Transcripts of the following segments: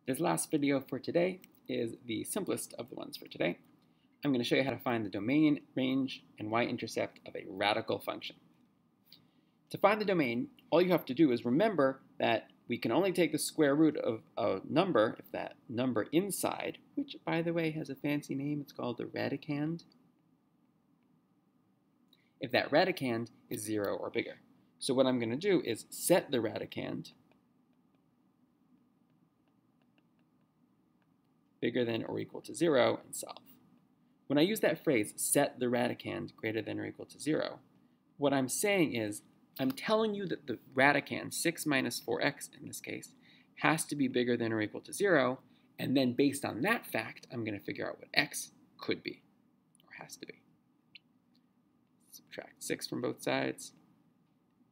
This last video for today is the simplest of the ones for today. I'm going to show you how to find the domain, range, and y-intercept of a radical function. To find the domain, all you have to do is remember that we can only take the square root of a number if that number inside, which by the way has a fancy name, it's called the radicand, if that radicand is 0 or bigger. So what I'm going to do is set the radicand bigger than or equal to 0 and solve. When I use that phrase, set the radicand greater than or equal to 0, what I'm saying is I'm telling you that the radicand, 6 minus 4x in this case, has to be bigger than or equal to 0, and then based on that fact, I'm going to figure out what x could be, or has to be. Subtract 6 from both sides,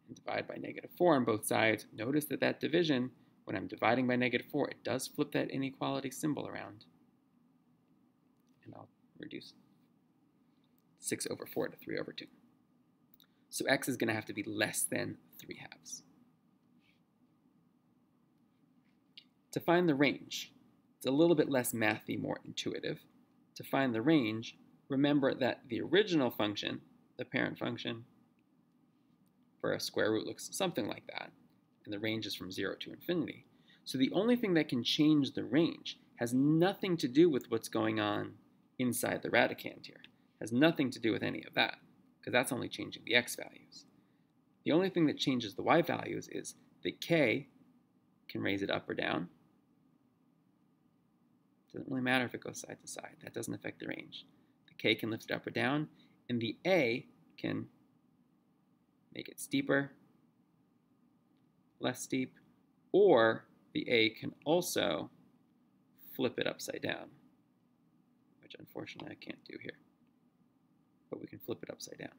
and divide by -4 on both sides. Notice that that division, when I'm dividing by -4, it does flip that inequality symbol around. And I'll reduce 6 over 4 to 3 over 2. So x is going to have to be less than 3/2. To find the range, it's a little bit less mathy, more intuitive. To find the range, remember that the original function, the parent function, for a square root looks something like that, and the range is from 0 to infinity. So the only thing that can change the range has nothing to do with what's going on inside the radicand here. Has nothing to do with any of that, because that's only changing the x values. The only thing that changes the y values is the k can raise it up or down. Doesn't really matter if it goes side to side. That doesn't affect the range. The k can lift it up or down, and the a can make it steeper, less steep, or the a can also flip it upside down, which unfortunately I can't do here, but we can flip it upside down.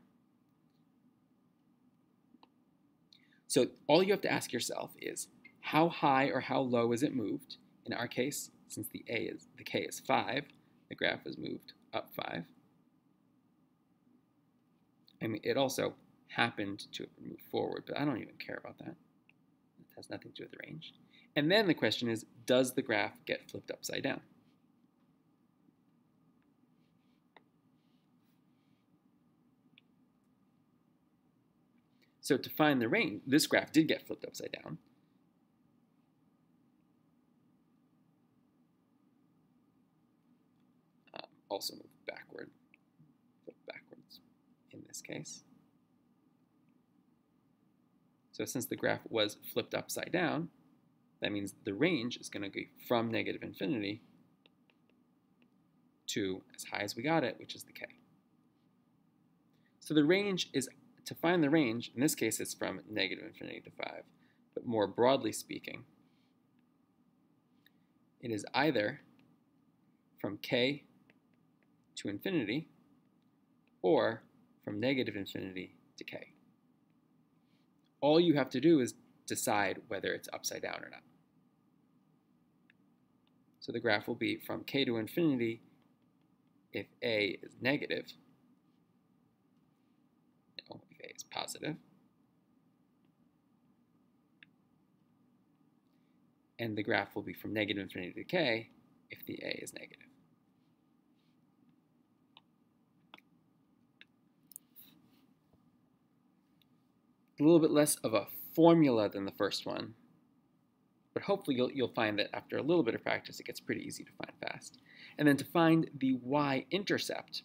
So all you have to ask yourself is how high or how low is it moved? In our case, since the k is 5, the graph is moved up 5. I mean, it also happened to move forward, but I don't even care about that. It has nothing to do with the range. And then the question is, does the graph get flipped upside down? So to find the range, this graph did get flipped upside down. Also move backward, flip backwards in this case. So since the graph was flipped upside down, that means the range is going to go from -infinity to as high as we got it, which is the k. So the range is, to find the range, in this case it's from -infinity to 5, but more broadly speaking, it is either from k to infinity or from -infinity to k. All you have to do is decide whether it's upside down or not. So the graph will be from k to infinity if a is negative, no, if a is positive, and the graph will be from -infinity to k if the a is negative. A little bit less of a formula than the first one, but hopefully you'll find that after a little bit of practice it gets pretty easy to find fast. And then to find the y-intercept,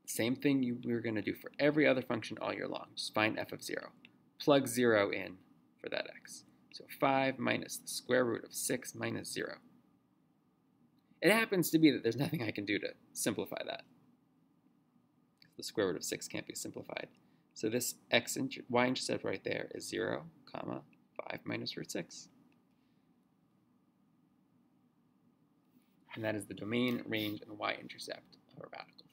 same thing we were going to do for every other function all year long. Just find f of 0. Plug 0 in for that x. So 5 minus the square root of 6 minus 0. It happens to be that there's nothing I can do to simplify that. The square root of 6 can't be simplified. So this y-intercept right there is 0, 5 minus root 6. And that is the domain, range, and y-intercept of a radical.